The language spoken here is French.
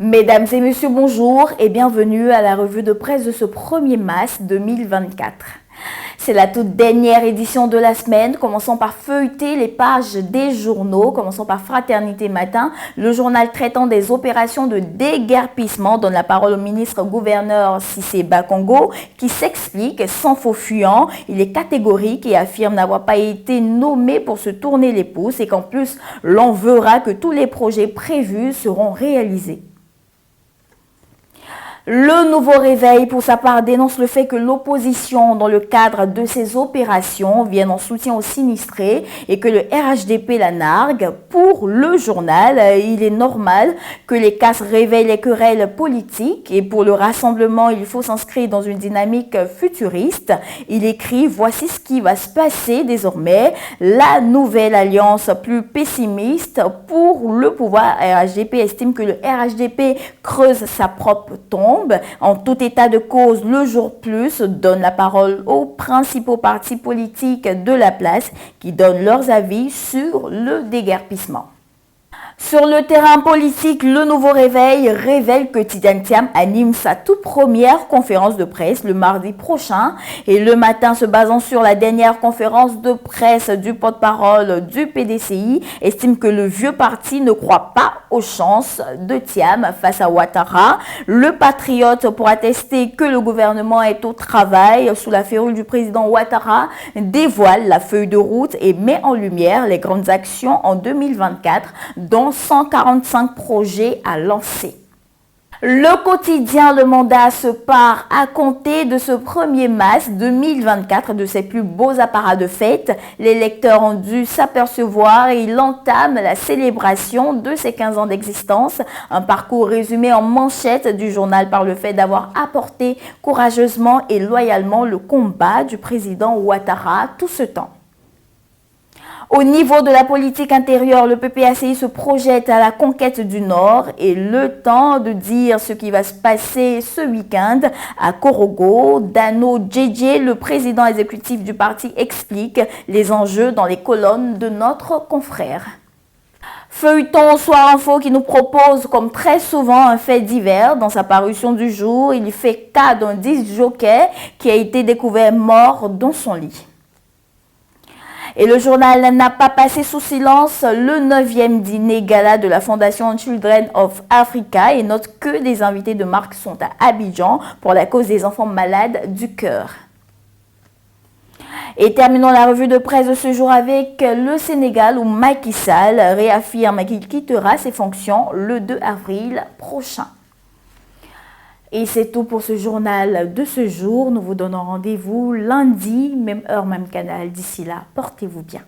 Mesdames et messieurs, bonjour et bienvenue à la revue de presse de ce 1er mars 2024. C'est la toute dernière édition de la semaine. Commençons par feuilleter les pages des journaux. Commençons par Fraternité Matin. Le journal traitant des opérations de déguerpissement donne la parole au ministre-gouverneur Cissé Bakongo qui s'explique sans faux fuyant. Il est catégorique et affirme n'avoir pas été nommé pour se tourner les pouces et qu'en plus l'on verra que tous les projets prévus seront réalisés. Le Nouveau Réveil, pour sa part, dénonce le fait que l'opposition, dans le cadre de ces opérations, vienne en soutien aux sinistrés et que le RHDP la nargue. Pour le journal, il est normal que les casses réveillent les querelles politiques et pour le rassemblement, il faut s'inscrire dans une dynamique futuriste. Il écrit « Voici ce qui va se passer désormais. La nouvelle alliance plus pessimiste pour le pouvoir RHDP estime que le RHDP creuse sa propre tombe. En tout état de cause, le Jour Plus donne la parole aux principaux partis politiques de la place qui donnent leurs avis sur le déguerpissement. Sur le terrain politique, le Nouveau Réveil révèle que Tidiane Thiam anime sa toute première conférence de presse le mardi prochain et le matin, se basant sur la dernière conférence de presse du porte-parole du PDCI, estime que le vieux parti ne croit pas aux chances de Thiam face à Ouattara. Le patriote, pour attester que le gouvernement est au travail sous la férule du président Ouattara, dévoile la feuille de route et met en lumière les grandes actions en 2024, dont 145 projets à lancer. Le quotidien Le Mandat se part à compter de ce 1er mars 2024 de ses plus beaux apparats de fête. Les lecteurs ont dû s'apercevoir et il entame la célébration de ses 15 ans d'existence. Un parcours résumé en manchette du journal par le fait d'avoir apporté courageusement et loyalement le combat du président Ouattara tout ce temps. Au niveau de la politique intérieure, le PPACI se projette à la conquête du Nord et le temps de dire ce qui va se passer ce week-end à Korogo. Dano Djedje, le président exécutif du parti, explique les enjeux dans les colonnes de notre confrère. Feuilleton Soir Info qui nous propose, comme très souvent, un fait divers. Dans sa parution du jour, il fait cas d'un disc-jockey qui a été découvert mort dans son lit. Et le journal n'a pas passé sous silence le 9e dîner gala de la Fondation Children of Africa et note que des invités de marque sont à Abidjan pour la cause des enfants malades du cœur. Et terminons la revue de presse de ce jour avec le Sénégal où Macky Sall réaffirme qu'il quittera ses fonctions le 2 avril prochain. Et c'est tout pour ce journal de ce jour. Nous vous donnons rendez-vous lundi, même heure, même canal. D'ici là, portez-vous bien.